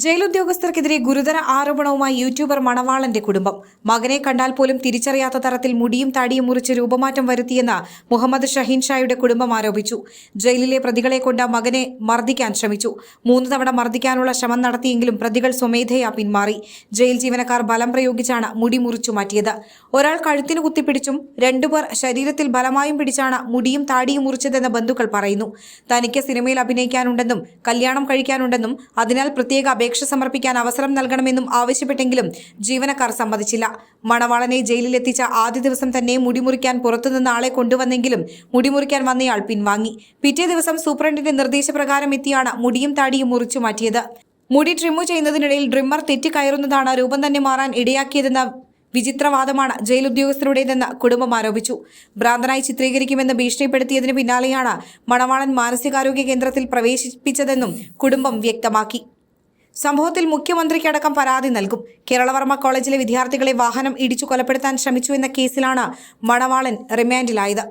ജയിലുദ്യോഗസ്ഥർക്കെതിരെ ഗുരുതര ആരോപണവുമായി യൂട്യൂബർ മണവാളന്റെ കുടുംബം. മകനെ കണ്ടാൽ പോലും തിരിച്ചറിയാത്ത തരത്തിൽ മുടിയും താടിയും മുറിച്ച് രൂപമാറ്റം വരുത്തിയെന്ന് മുഹമ്മദ് ഷഹീൻ ഷായുടെ കുടുംബം ആരോപിച്ചു. ജയിലിലെ പ്രതികളെ കൊണ്ട് മകനെ മർദ്ദിക്കാൻ ശ്രമിച്ചു. 3 തവണ മർദ്ദിക്കാനുള്ള ശ്രമം നടത്തിയെങ്കിലും പ്രതികൾ സ്വമേധയാ പിന്മാറി. ജയിൽ ജീവനക്കാർ ബലം പ്രയോഗിച്ചാണ് മുടി മുറിച്ചു മാറ്റിയത്. ഒരാൾ കഴുത്തിന് കുത്തിപ്പിടിച്ചും 2 പേർ ശരീരത്തിൽ ബലമായും പിടിച്ചാണ് മുടിയും താടിയും മുറിച്ചതെന്ന് ബന്ധുക്കൾ പറയുന്നു. തനിക്ക് സിനിമയിൽ അഭിനയിക്കാനുണ്ടെന്നും കല്യാണം കഴിക്കാനുണ്ടെന്നും അതിനാൽ പ്രത്യേക അപേക്ഷ സമർപ്പിക്കാൻ അവസരം നൽകണമെന്നും ആവശ്യപ്പെട്ടെങ്കിലും ജീവനക്കാർ സമ്മതിച്ചില്ല. മണവാളനെ ജയിലിലെത്തിച്ച ആദ്യ ദിവസം തന്നെ മുടിമുറിക്കാൻ പുറത്തുനിന്ന് ആളെ കൊണ്ടുവന്നെങ്കിലും മുടിമുറിക്കാൻ വന്നയാൾ പിൻവാങ്ങി. പിറ്റേ ദിവസം സൂപ്രണ്ടിന്റെ നിർദ്ദേശപ്രകാരം എത്തിയാണ് മുടിയും താടിയും മുറിച്ചു മാറ്റിയത്. മുടി ട്രിമ്മു ചെയ്യുന്നതിനിടയിൽ ഡ്രിമ്മർ തെറ്റിക്കയറുന്നതാണ് രൂപം തന്നെ മാറാൻ ഇടയാക്കിയതെന്ന വിചിത്രവാദമാണ് ജയിൽ ഉദ്യോഗസ്ഥരുടേതെന്ന് കുടുംബം ആരോപിച്ചു. ഭ്രാന്തനായി ചിത്രീകരിക്കുമെന്ന് ഭീഷണിപ്പെടുത്തിയതിന് പിന്നാലെയാണ് മണവാളൻ മാനസികാരോഗ്യ കേന്ദ്രത്തിൽ പ്രവേശിപ്പിച്ചതെന്നും കുടുംബം വ്യക്തമാക്കി. സംഭവത്തിൽ മുഖ്യമന്ത്രിക്കടക്കം പരാതി നൽകും. കേരളവർമ്മ കോളേജിലെ വിദ്യാർത്ഥികളെ വാഹനം ഇടിച്ചു കൊലപ്പെടുത്താൻ ശ്രമിച്ചു എന്ന കേസിലാണ് മണവാളൻ റിമാൻഡിലായത്.